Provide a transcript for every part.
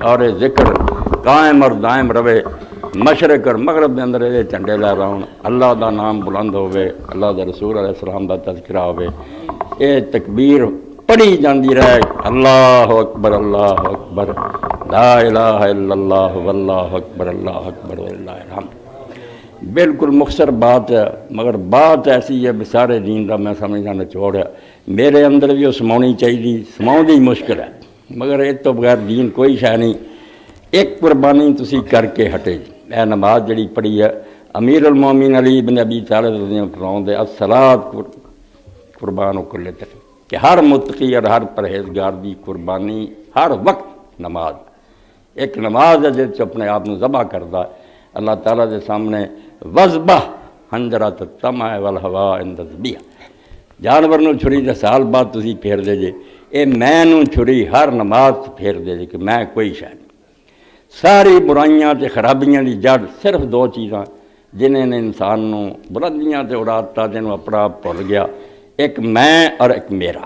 اور یہ ذکر قائم اور دائم رہے، مشرق اور مغرب کے اندر یہ جھنڈے لہرا ہون، اللہ دا نام بلند ہوئے، اللہ دا رسول علیہ السلام دا تذکرہ ہوئے، یہ تکبیر پڑھی جاندی رہے، اللہ اکبر لا الہ الا اللہ واللہ اکبر وللہ الحمد۔ بالکل مختصر بات ہے، مگر بات ایسی ہے سارے دین دا میں سمجھنا نچوڑ ہے، میرے اندر بھی وہ سماؤنی چاہیے، سماؤں دی مشکل ہے، مگر اس تو بغیر دین کوئی شے نہیں۔ ایک قربانی تسی کر کے ہٹے جی، اے نماز جڑی پڑھی ہے امیر المومنین علی بن ابی طالب رضی اللہ عنہ فرماؤندے الصلاۃ قربان کل تک، کہ ہر متقی اور ہر پرہیزگار دی قربانی ہر وقت نماز، ایک نماز ہے جس اپنے آپ ذبح کردا ہے اللہ تعالیٰ دے سامنے، وذبح حنجرۃ الطمع والہوا عند الذبیحہ، جانور نو چھری دے سال بعد تسی پھیر دے جے، اے میں نو چھری ہر نماز پھیر دے جے کہ میں کوئی شے نہیں۔ ساری برائیاں تے خرابیاں دی جڑ صرف دو چیزاں جنہیں نے انسان نو بلندیاں تے اڑاتا، جنہوں اپنا آپ بھول گیا، ایک میں اور ایک میرا۔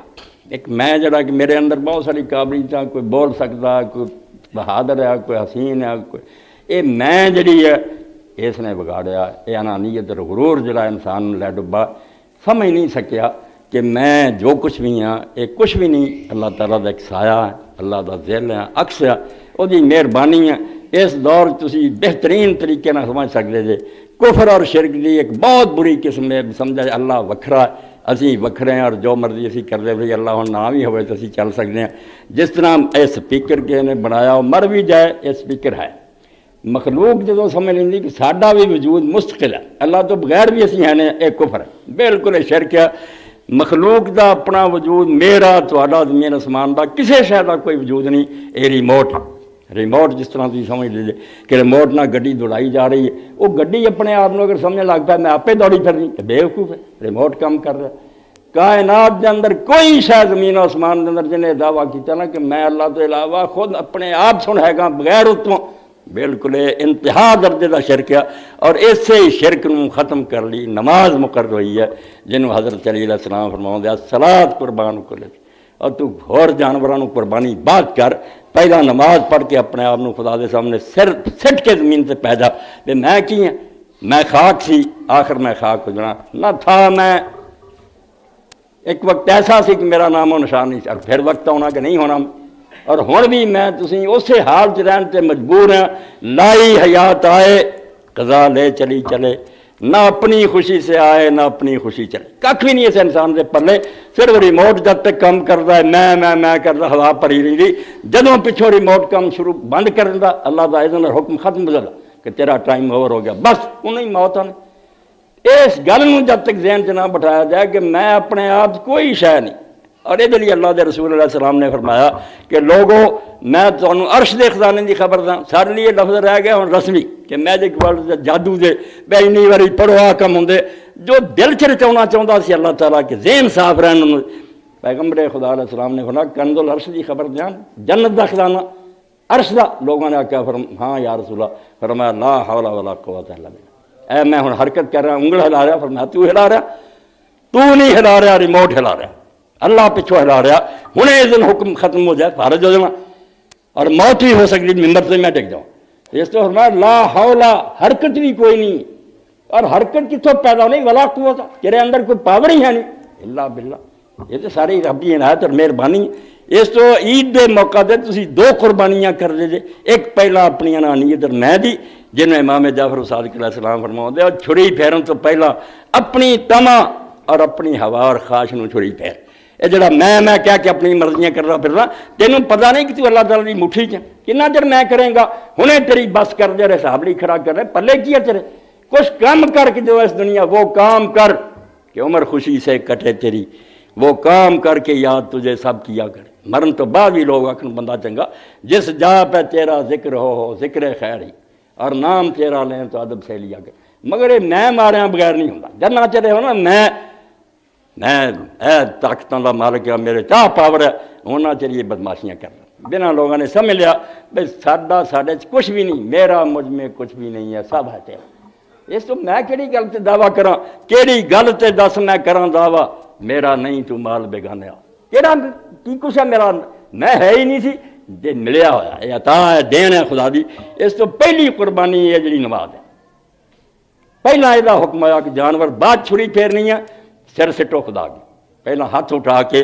ایک میں جڑا کہ میرے اندر بہت ساری قابلیتاں، کوئی بول سکتا، کوئی بہادر ہے، کوئی حسین ہے، کوئی اے میں جڑی ہے اس نے بگاڑیا، اے انانیت اور غرور جڑا انسان لے ڈبا، سمجھ نہیں سکیا کہ میں جو کچھ بھی ہاں یہ کچھ بھی نہیں، اللہ تعالیٰ دا ایک سایہ ہے، اللہ دا ذل ہے، عکس ہے، وہ دی مہربانی ہے۔ اس دور تسی بہترین طریقے نہ سمجھ سکتے جے کفر اور شرک دی ایک بہت بری قسم ہے، سمجھا جائے اللہ وکھرا ہے، اسی وکھرے ہیں اور جو مرضی اسی کر دے بھئی اللہ نہ بھی ہوئے تو اسی چل سکتے ہیں۔ جس طرح اے سپیکر کے نے بنایا وہ مر بھی جائے، یہ سپیکر ہے۔ مخلوق جدوں سمجھ لیندی کہ ساڈا بھی وجود مستقل ہے، اللہ تو بغیر بھی اسی ہیں، ایک کفر ہے، بالکل یہ شرک ہے۔ مخلوق دا اپنا وجود، میرا تہاڈا زمین آسمان دا کسے شے دا کوئی وجود نہیں، اے ریموٹ، ریموٹ جس طرح تھی سمجھ لیجیے کہ ریموٹ نہ گڈی دوڑائی جا رہی ہے، وہ گڈی اپنے آپ اگر سمجھنے لگ پا میں آپے دوڑی پھرنی تو بیوقوف ہے، ریموٹ کام کر رہا ہے۔ کائنات دے اندر کوئی شاید زمین و آسمان دے اندر جنہیں دعویٰ کیتا نا کہ میں اللہ تو علاوہ خود اپنے آپ سن ہے گا بغیر اتوں، بالکل انتہا درجے دا شرک ہے۔ اور اسی شرک نو ختم کر لی نماز مقرر ہوئی ہے، جنہوں حضرت علی علیہ السلام فرماؤں دے الصلاۃ قربان کل، اور تو اور جانوروں قربانی بات کر، پہلا نماز پڑھ کے اپنے آپ خدا دے سامنے سر سٹ کے زمین سے پیدا کہ میں کی ہیں، میں خاک سی، آخر میں خاک ہو جانا نہ تھا، میں ایک وقت ایسا سی کہ میرا نام و نشان نہیں، اور پھر وقت ہونا کہ نہیں ہونا، اور ہن بھی میں تسی اسی حال چ رہن تے مجبور ہیں۔ لائی حیات آئے قضا لے چلی چلے، نہ اپنی خوشی سے آئے نہ اپنی خوشی چلے، کھ بھی نہیں اس انسان دے پلے، صرف ریموٹ جب تک کام کرتا ہے میں کرتا ہوا پری رہی، جدوں پچھوں ریموٹ کام شروع بند کر دیندا اللہ دا اذن اور حکم ختم ہو جاتا کہ تیرا ٹائم اوور ہو گیا، بس انہیں موت آنے۔ اس گل نو جب تک ذہن چ نہ بٹھایا جائے کہ میں اپنے آپ کوئی شے نہیں، اور یہ لیے اللہ دے رسول علیہ السلام نے فرمایا کہ لوگوں میں تمہیں عرش دے خزانے دی خبر داں، سارے لیے لفظ رہ گیا ہوں رسمی کہ میجک ورلڈ جادو دے بے انی واری پڑھو آ کم ہوں جو دل چ رچاؤنا چاہتا سی اللہ تعالیٰ کہ ذہن صاف رہن۔ پیغمبر خدا علیہ السلام نے فرمایا کنز العرش دی خبر دیاں، جنت دا خزانہ عرش دا۔ لوگوں نے آخیا ہاں یا رسول اللہ، فرمایا لا حول ولا قوت الا باللہ، اے میں ہن حرکت کر رہا انگل ہلا رہا، فرمایا تو ہلا رہا، تو نہیں ہلا رہا، ریموٹ ہلا رہا، اللہ پچھو ہلا رہا، ہوں اس دن حکم ختم ہو جائے فارغ ہو جانا، اور موت بھی ہو سکتی ممبر سے میں ٹک جاؤں۔ اس تو فرمایا لا حول، حرکت بھی کوئی نہیں، اور حرکت کتوں پیدا نہیں، ولا قوت، تیرے اندر کوئی پاور ہی ہے نہیں الا باللہ۔ یہ تو ساری ربی عنایت اور مہربانی۔ اس تو عید دے موقع دے تسی دو قربانیاں کر دے جے، ایک پہلا اپنی انانیت اور میں دی جنہیں امام جعفر صادق علیہ السلام فرماؤں دے، اور چھری پھیرن تو پہلا اپنی طمع اور اپنی ہوا اور خواہش نو چھری پھیر۔ یہ جڑا میں کیا کہ اپنی مرضیاں کر رہا پھر رہا، تینوں پتہ نہیں کہ تو اللہ تعالیٰ کی مٹھی چ کنا چر میں کریں گا، ہنے تیری بس کر دے رہے حساب نہیں کھڑا کر رہے، پلے کیا تیرے، کچھ کام کر کے جو اس دنیا وہ کام کر کہ عمر خوشی سے کٹے تیری، وہ کام کر کے یاد تجھے سب کیا کرے۔ مرن تو بعد بھی لوگ آخر بندہ چنگا جس جا پہ تیرا ذکر ہو ذکر خیر ہی، اور نام تیرا لیں تو ادب سے لیا کرے، مگر یہ میں مارے بغیر نہیں ہوتا۔ جنا چلے ہو نا میں اے طاقتوں کا مالک ہے، میرے چاہ پاور ہے، ہونا چاہیے بدماشیاں کرنا۔ بنا لوگوں نے سمجھ لیا بھائی ساڈے کچھ بھی نہیں، میرا مجھ میں کچھ بھی نہیں ہے، سب ہے تیرا۔ اس تو میں کہڑی گل تے دعویٰ کراں، کہڑی گل تے دس میں کراں دعویٰ، میرا نہیں تو مال بیگانے کہڑا کی کچھ ہے میرا، میں ہے ہی نہیں سی، دے ملیا ہوا ہے، عطا ہے، دین ہے خدا دی۔ اس تو پہلی قربانی ہے جڑی نماز ہے۔ پہلا یہ حکم آیا کہ جانور بعد چھری پھیرنی ہے، سر سٹو خدا کی، پہلا ہاتھ اٹھا کے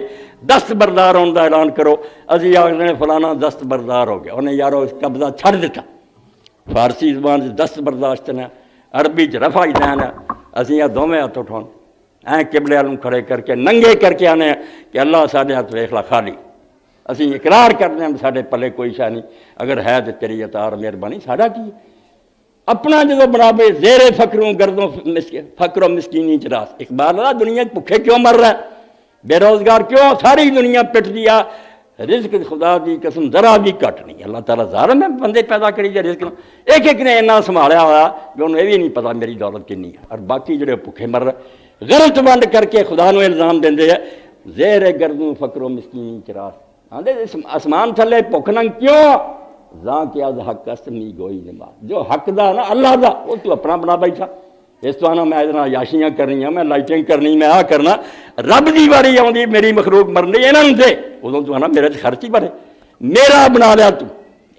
دست بردار ہونے کا اعلان کرو۔ ابھی آخر نے فلانا دست بردار ہو گیا، انہیں یارو اس قبضہ چھڑ دیتا۔ فارسی زبان سے دست برداشت نے، عربی چ رفع دین ہے۔ اسی یہ دونوں ہاتھ اٹھاؤ قبلے والوں کھڑے کر کے ننگے کر کے آنے کہ اللہ سارے ہاتھ ویخ لا خالی۔ اسی اقرار کرتے ہیں سارے پلے کوئی شہ نہیں، اگر ہے تو تیری عطا اور مہربانی، ساڈا کی ہے؟ اپنا جدو برابر زیر فقروں گردوں فقر و مسکینی چراس۔ اقبال اللہ دنیا بھوکے کیوں مر رہا ہے، بے روزگار کیوں؟ ساری دنیا پٹ دیا، رزق خدا دی قسم ذرا بھی کٹ نہیں۔ اللہ تعالیٰ ظالم ہے، بندے پیدا کری جائے رزق، ایک ایک نے اینا سنبھالیا ہوا کہ انہوں یہ بھی نہیں پتا میری دولت کنی ہے، اور باقی جڑے بھوکے مر رہے غلط ونڈ کر کے خدا نو الزام دیں ہے زیر گردوں فقر و مسکینی چراس۔ آدھے آسمان تھلے بھوک ننگ کیوں؟ زاں کہ از حق اسمی گوئی نماز، جو حق دا نا اللہ دا وہ تو اپنا بنا بیٹھا۔ اس تو آنا میں ادنا یاشیاں کرنی ہیں، میں لائٹنگ کرنی، میں آ کرنا، رب دی باری آؤں میری مخلوق مرنی یہاں دے، ادوں تو آنا میرے خرچ ہی بڑھے، میرا بنا لیا تو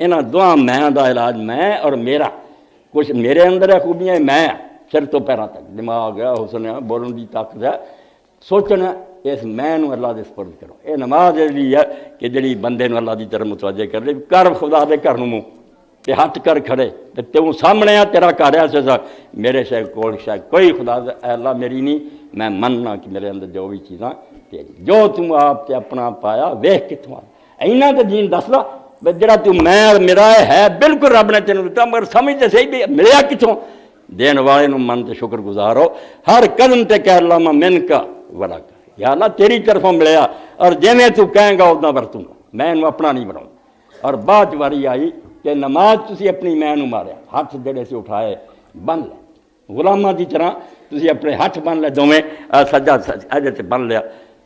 یہاں دعا میں دا علاج میں اور میرا، کچھ میرے اندر ہے خوبیاں، میں سر تو پیروں تک، دماغ ہے، حسن ہے، بولن دی طاقت ہے، سوچنا، اس میں نو اللہ دے سپرد کرو۔ یہ نماز جی ہے کہ جڑی بندے نو اللہ دی طرف متوجہ کر لے، کر خدا دے گھر منہ تے ہاتھ کر کھڑے تے توں سامنے آ تیرا گھر ہے، سا میرے شاید کول شاید کوئی خدا اے اللہ میری نہیں، میں مننا کہ میرے اندر جو بھی چیزاں تیری، جو تم آپ تے اپنا پایا ویخ کتوں آ اینا تے جین دس لا جڑا تو میں اور میرا ہے بالکل رب نے تینوں دتا، مگر سمجھتے صحیح بھی ملیا کتوں؟ دین والے نو من تے شکر گزار ہو، ہر قدم تے کہہ اللہ من کا ولا کا، یا اللہ تیری طرفوں ملیا، اور جیویں تو کہیں گا اتنا برتوں گا، میں انہوں اپنا نہیں بناؤں۔ اور بعد واری آئی کہ نماز تسی اپنی میں نو ماریا، ہاتھ جڑے سے اٹھائے بن لے، غلاماں دی طرح تسی اپنے ہاتھ بن لے، دوویں سجا ایجے تے بن لیا،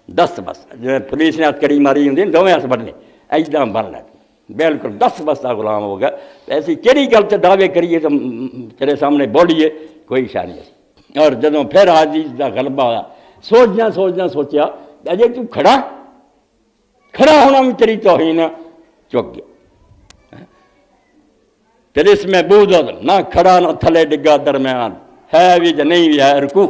دست بس جی پولیس نے ہاتھ کڑی ماری ہوندی دوویں ہاتھ بن لے، ایجاں بن لے، بالکل دست بس کا غلام ہو گیا۔ ایسی کہڑی گل تے دعوے کریے تو تیرے سامنے بولیے کوئی شاہ نہیں۔ اور جدوں پھر عاجز دا غلبہ آیا، سوچیا اجے تو کھڑا ہونا بھی تیری توہین چک گیا، پھر اس میں بود نہ کھڑا نہ تھلے ڈگا درمیان ہے بھی جو نہیں بھی ہے رکوع،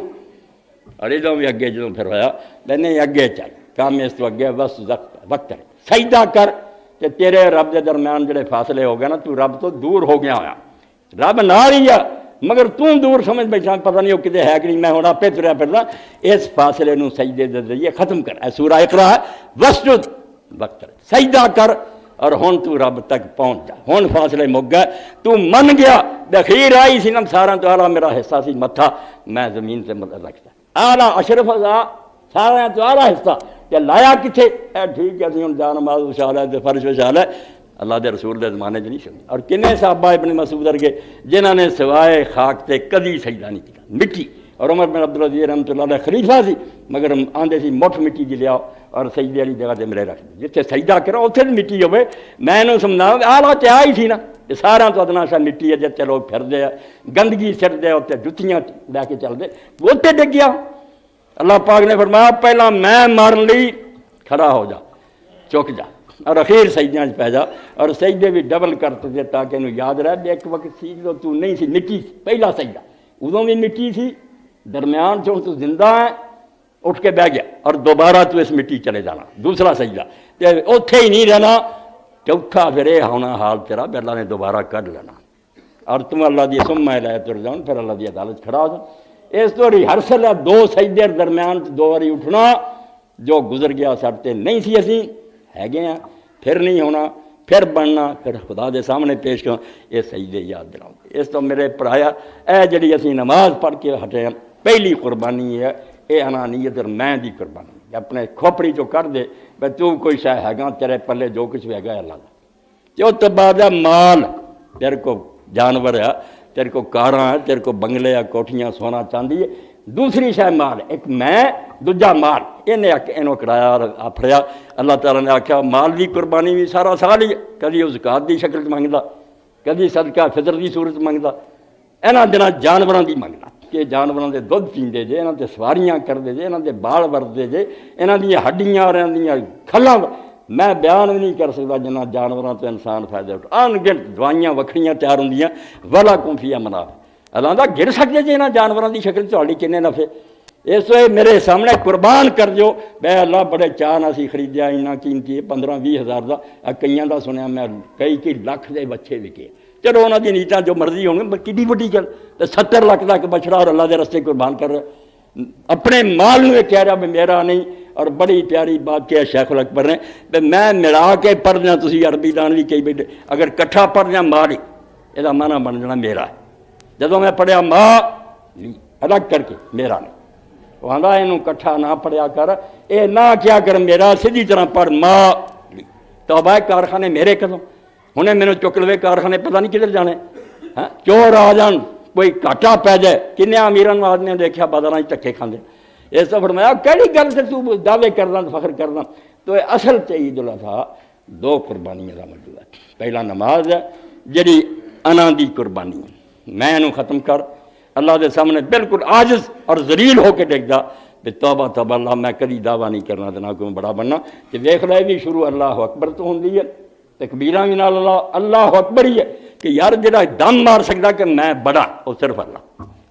اور ادھوں بھی اگے جدوں پھر ہویا نہیں اگے چل کام اس تو اگے بس وقت ہے سجدہ کر، کہ تیرے رب دے درمیان جڑے فاصلے ہو گئے نا، تو رب تو دور ہو گیا ہوا، رب نال ہی ہے مگر توں دور سمجھ بیٹھا، پتہ نہیں وہ کتے ہے کہ نہیں، میں ہوں آپ تریا پھرنا، اس فاصلے نو سجدے دے ذریعے ختم کر۔ سورہ اقرا ہے وسجد وقت سجدہ کر، اور ہن تو رب تک پہنچ جا، ہن فاصلے مک گئے، تو من گیا، بخیر آئی سی نم سارا تو اعلیٰ میرا حصہ سی متھا، میں زمین سے مدد رکھتا اعلیٰ اشرف سارا تو اعلیٰ حصہ، کہ لایا کتنے اے ٹھیک ہے ہوں جان نماز وشال ہے فرش وشال ہے، اللہ دے رسول دے زمانے چ نہیں سمجھ۔ اور کنے صحابہ ابن مسعود ورگے جنہوں نے سوائے خاک تے کدی سجدہ نہیں کیا، مٹی۔ اور عمر بن عبدالعزیز رحمۃ اللہ علیہ خلیفہ سی، مگر آندے سی مٹھ مٹی جی لیاؤ اور سجدے والی جگہ تے میرے رکھ دے، جتنے سجدہ کرو اتنے مٹی ہوے، میں انہوں سمجھا آلہ تے آئی سی نا، یہ سارا تو ادنا سا مٹی ہے، جتنے لوگ پھردے ہیں گندگی سٹتے اتنے جتیاں لے کے چلتے، اتنے ڈگ گیا۔ اللہ پاک نے فرمایا پہلا میں مارن لی کھڑا ہو جا، چک جا، اور اخیر سجدیاں پہ جا، اور سجدے بھی ڈبل کرتے تھے تاکہ انہوں یاد رہے بھی ایک وقت سی جو تو نہیں سی مٹی سی، پہلا سجدہ ادوں بھی مٹی سی، درمیان چوں تو زندہ ہے اٹھ کے بہ گیا، اور دوبارہ تو اس مٹی چلے جانا، دوسرا سجدہ تے اوتھے ہی نہیں رہنا، چوتھا پھر یہ ہونا حال تیرا بھی اللہ نے دوبارہ کر لینا، اور تم اللہ دی سمہ لائے تر جاؤ، پھر اللہ دی عدالت کھڑا ہو جاؤ۔ اس تو ریہرسل ہے، دو سجدے درمیان دو باری اٹھنا، جو گزر گیا سڑتے نہیں سی اسی ہے گئے ہیں، پھر نہیں ہونا، پھر بننا، پھر خدا دے سامنے پیش کرنا، یہ سجدے یاد دلاؤ۔ اس تو میرے پڑھایا اے جڑی اسی نماز پڑھ کے ہٹے ہیں، پہلی قربانی ہے اے انانیت اور میں دی قربانی، اپنے کھوپڑی جو کر دے بھائی تو کوئی شے ہے گا تیرے پلے جو کچھ بھی ہے گا اللہ کا، جو تو بعد ہے مال، تیرے کو جانور ہے، تیرے کو کاراں ہے، تیرے کو بنگلے ہے، کوٹھیاں سونا چاندی ہے، دوسری شے مال، ایک میں دوجا مال، انہوں کرایا اور آفڑیا۔ اللہ تعالیٰ نے آکھا مال دی قربانی بھی سارا سال ہی، کدی وہ زکات دی شکل منگدا، کدی صدقہ فطر دی صورت منگدا، انہاں دناں جانوراں دی منگدا کہ جانوراں دے دودھ پیندے جے، انہاں تے سواریاں کردے جے، انہاں دے بال وردے جے، انہاں دی ہڈیاں اور انہاں دی کھلاں میں بیان بھی نہیں کر سکتا جنہ جانوراں تو انسان فائدہ اٹھا انگنت دوائیاں وکھریاں تیار ہوندیاں وَلَكُمْ فِيهَا مَنَافِعُ اللہ دا گر سکتے جی انہاں جانوراں دی شکل تہاڈی کنے نفع اس وے میرے سامنے قربان کر جو بے اللہ بڑے چاہ نہ سی خریدیا انہاں قیمتی 15-20 ہزار دا کئیاں دا سنیا میں کئی لاکھ دے بچے وکے چلو انہاں دی نیتاں جو مرضی ہون کڈی وڈی گل تے 70 لاکھ دا بچڑا اور اللہ دے رستے قربان کر رہا اپنے مال نو کہہ رہا بھی میرا نہیں اور بڑی پیاری بات کیا شیخ الاکبر نے کہ میں ملا کے پڑھ دیا تسی عربی دان بھی کئی بیٹے اگر کٹھا پڑھ دیا ماں ہی یہ مانا بن جانا میرا ہے جدو میں پڑھیا ماں الگ کر کے میرا نہیں وہ آدھا یہ کٹھا نہ پڑھیا کر اے نہ کیا کر میرا سیدھی طرح پڑھ ماں توبہ کارخانے میرے قدم انہیں میرے چک لوے کارخانے پتہ نہیں کدھر جانے چور آ جان کوئی گھاٹا پی جائے کنے امیران آدمی نے دیکھا بازار دھکے کھاندے اس تو فرمایا کہڑی گل سے تو دعوے کرنا فخر کرنا تو اصل عید الاضحیٰ 2 قربانیاں کا موجود ہے پہلا نماز ہے جڑی انا دی قربانی ہے میں انہوں ختم کر اللہ دے سامنے بالکل عاجز اور ذلیل ہو کے ڈگدا کہ توبہ توبہ اللہ میں کدی دعویٰ نہیں کرنا تو نہ کوئی بڑا بننا کہ ویکھ لے بھی شروع اللہ اکبر تو ہوندی ہے تکبیراں بھی نال اللہ اکبر ہی ہے کہ یار جڑا دم مار سکتا کہ میں بڑا وہ صرف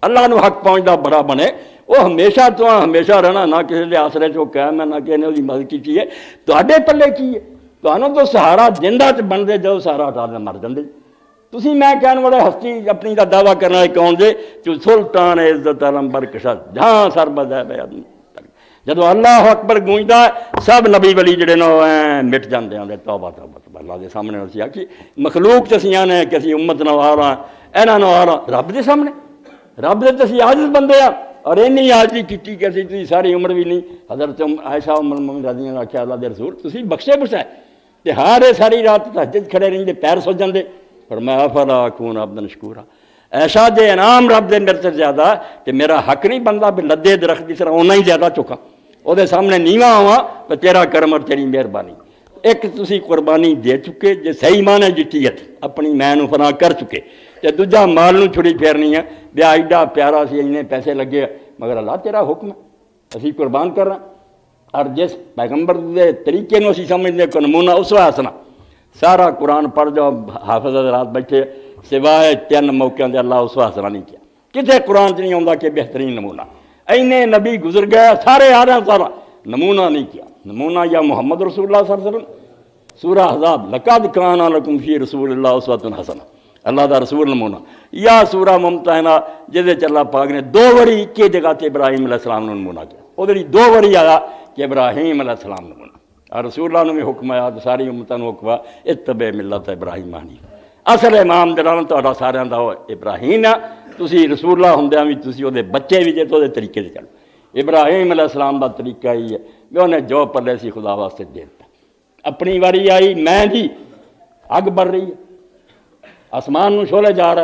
اللہ نو حق پہنچتا بڑا بنے وہ ہمیشہ تو ہمیشہ رہنا نہ کسی کے آسرے چ قائم ہے نہ کسی نے وہ مدد کی ہے تے پلے کی ہے تو سہارا جندا چ بنتے جاؤ سہارا ہٹا دے مر جاندے تسی میں کہنے والے ہستی اپنی کا دعویٰ کرنا کون دے جو سلطان عزت علم برکشت جہاں سر بدا پہ آدمی جدو اللہ اکبر گونجتا ہے سب نبی ولی جڑے نو مٹ جاندے ہیں توبہ توبہ اللہ دے سامنے اسی آکھی مخلوق تسیاں نے کہ اسی امت نو آ رہا انہاں نو آ رہا رب دے سامنے رب دے تسی عاجز بندے ہیں اور اینی عاجزی کیتی کہ اسی تسی ساری عمر بھی نہیں حضرت عائشہ ام المؤمنین رضی اللہ عنہا اللہ دے رسول تسی بخشے بخشائے تے ہارے ساری رات تہجد کھڑے رہندے پیر سو جاندے فرمایا فلا اکون عبدا شکورا ایسا دے انعام رب دے میرے سے زیادہ کہ میرا حق نہیں بنتا بھی لدے درخت کی طرح اونا ہی زیادہ چکا وہ دے سامنے نیواں ہوا تو تیرا کرم اور تیری مہربانی ایک تسی قربانی دے چکے جے صحیح معنی جتیت اپنی میں نو فنا کر چکے تے دوجا مال نو چھڑی پھیرنی ہے بیا ایڈا پیارا سی انہیں پیسے لگے مگر اللہ تیرا حکم ہے اسی قربان کر رہا اور جس پیغمبر دے طریقے نو اسی سمجھنے کو نمونہ اسوہ حسنہ سارا قرآن پڑھ جاؤ حافظ حضرات بیٹھے سوائے 3 موقعوں دے اللہ اسوہ حسنہ نہیں کیا کسے قرآن سے نہیں آتا کہ بہترین نمونہ اینے نبی گزر گیا سارے آ رہے ہیں سارا نمونہ نہیں کیا نمونہ یا محمد رسول اللہ صلی اللہ علیہ وسلم سورہ احزاب لقد کان لکم فی رسول اللہ اسوۃ حسنہ اللہ دا رسول نمونہ یا سورہ ممتحنہ جہدے اللہ پاک نے 2 واری کی جگہ تے ابراہیم علیہ السلام نے نمونہ کیا وہ 2 واری آیا کہ ابراہیم علیہ السلام نمونہ اور رسول اللہ نے بھی حکم آیا ساری امتوں نے حکم اتبع ملت ابراہیم حنیفا اصل امام جڑا تہاڈا سارے دا ابراہیم ہے تسی رسول اللہ ہوندیاں بھی تسی وہ بچے بھی جے تو دے طریقے سے چلو ابراہیم علیہ السلام دا طریقہ ہی ہے کہ انہیں جو پلے سی خدا واسطے دے دیتا اپنی واری آئی میں جی اگ بڑھ رہی ہے آسمان نو شولے جا رہا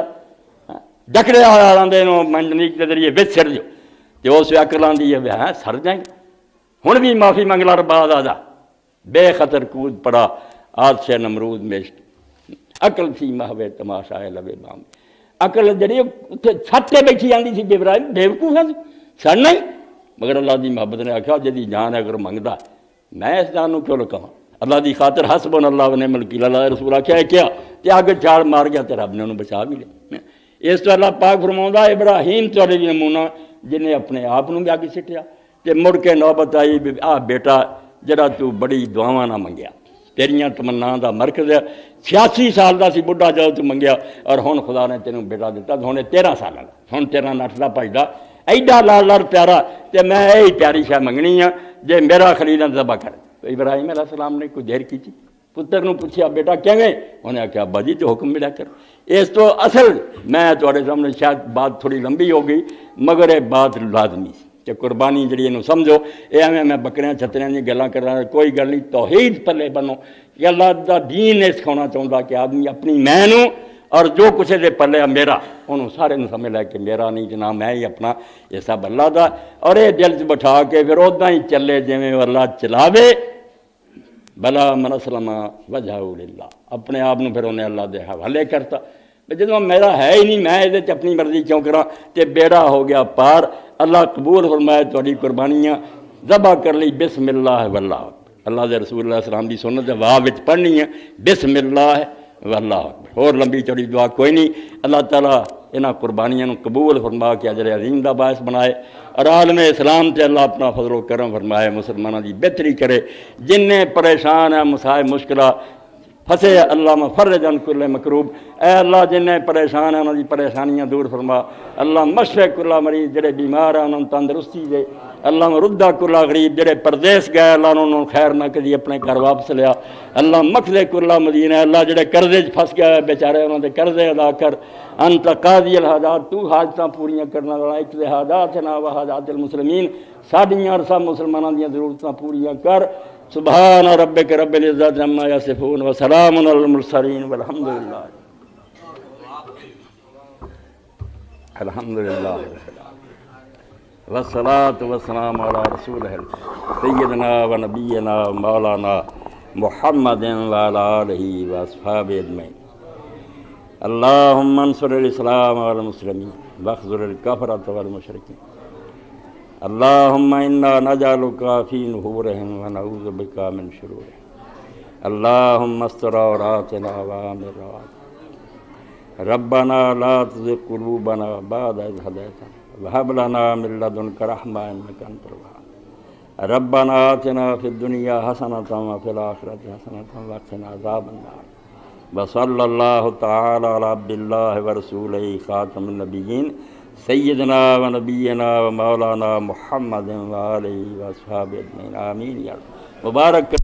ہے ڈکڑے آدھے منجنیک کے ذریعے بچ سڑ جو تو اس عقل آدھی ہے ہاں سڑ جائیں گے ہوں بھی معافی منگلا رباد آ جا بے خطر کود پڑا آج سے نمرود میشت عقل سی محوے تماشا ہے لبے بام عقل جڑی چھت تے بیٹھی آتی سی ابراہیم بیوقوف ہے سڑنا ہی مگر اللہ دی محبت نے آخیا جی جان اگر منگتا میں اس جان کیوں لکاواں اللہ دی خاطر حسبن اللہ ونعم الوکیل اللہ رسول آخیا کیا تے اگ چھال مار گیا تے رب نے انہوں بچا بھی لیا اس تو اللہ پاک فرماؤندا ابراہیم تہاڈے دی نمونہ جنہیں اپنے آپ بھی اگ سٹیا تے مڑ کے نوبت آئی آ بیٹا جڑا تو بڑی دعاواں نہ منگیا تیریاں تمنا دا مرکز ہے 86 سال دا سی بڑھا جاؤ تو منگیا اور ہن خدا نے تینوں بیٹا دیتا ہن 13 سال دا ہن تیرا نٹدا بھجدا ایڈا لال لال پیارا تے میں یہی پیاری شاہ منگنی ہے جے میرا خلیل ذبح کر تو ابراہیم علیہ السلام نے کوئی دیر کی پتر نو پوچھیا بیٹا کیویں انہیں آخیا ابا جی جو حکم ملیا کر اس تو اصل میں تھوڑے سامنے شاید بات تھوڑی لمبی ہو گئی مگر یہ بات لازمی سی کہ قربانی جڑی انہوں سمجھو یہ ایویں میں بکریاں چھتریاں دی گلاں کر رہا کوئی گل نہیں توحید پلے بنو کہ اللہ دا دین یہ سکھانا چاہتا کہ آدمی اپنی میں نو اور جو کچھ دے پلے میرا انہوں سارے نو سمجھ لے کہ میرا نہیں جنا میں ہی اپنا یہ سب اللہ دا اور یہ دل چ بٹھا کے پھر ادا ہی چلے جویں اللہ چلاوے بلا من اسلم وجہہ للہ اپنے آپ پھر انہیں اللہ دے حوالے کرتا جدو میرا ہے ہی نہیں میں یہ اپنی مرضی کیوں کراں تے بیڑا ہو گیا پار اللہ قبول فرمائے تھوڑی قربانیاں ذبح کر لی بسم اللہ واللہ اللہ دے رسول اللہ السلام دی سنت واہ وچ پڑھنی ہے بسم اللہ واللہ اکبر، اور لمبی چوڑی دعا کوئی نہیں۔ اللہ تعالیٰ انہاں قربانیاں قبول فرما کے اجر عظیم دا باعث بنائے، اور عالم اسلام تے اللہ اپنا فضل و کرم فرمائے، مسلمانوں دی بہتری کرے، جن پریشان ہیں مسائل مشکلات پھنسے اللہ مفرج عن کل مکروب، اے اللہ جن پریشان ہیں انہوں دی پریشانیاں دور فرما، اللہ مشفع کل مریض جڑے بیمار ہیں انہوں تندرستی دے، اللہ مردہ کل غریب جڑے پردیس گئے اللہ انہوں خیر نہ کری اپنے گھر واپس لیا، اللہ مقصد کل مدینہ، اللہ جڑے قرضے پھنس گئے بیچارے انہوں دے قرضے ادا کر، انت قاضی الحاجات، تو حاجتاں پوریاں کرنا والا، اقضِ حاجاتنا و حاجات المسلمین، ساڈیاں اور سب مسلمانوں دیاں ضرورتاں پوریاں کر۔ سبحان ربک رب العزت عما یصفون وسلام علی المرسلین والحمد للہ الحمدللہ والصلاة والسلام علی رسولہ سیدنا و نبینا مولانا محمد وعلی آلہ واصحابہ اجمعین۔ اللہم انصر الاسلام والمسلمین واخذل الکفرۃ والمشرکین۔ اللہم انا نجعلک فی نحورہم ونعوذ بک من شرورہم۔ اللہم استر عوراتنا وآمن رواتنا۔ ربنا لا تزغ قلوبنا بعد إذ هديتنا وهب لنا من لدنك رحمة إنك أنت الوهاب۔ ربنا آتنا في الدنيا حسنة وفي الآخرة حسنة وقنا عذاب النار۔ وصلى الله تعالى على عبد الله ورسوله خاتم النبيين سيدنا ونبينا ومولانا محمد وآله وأصحابه أجمعين آمين يا رب۔ مبارک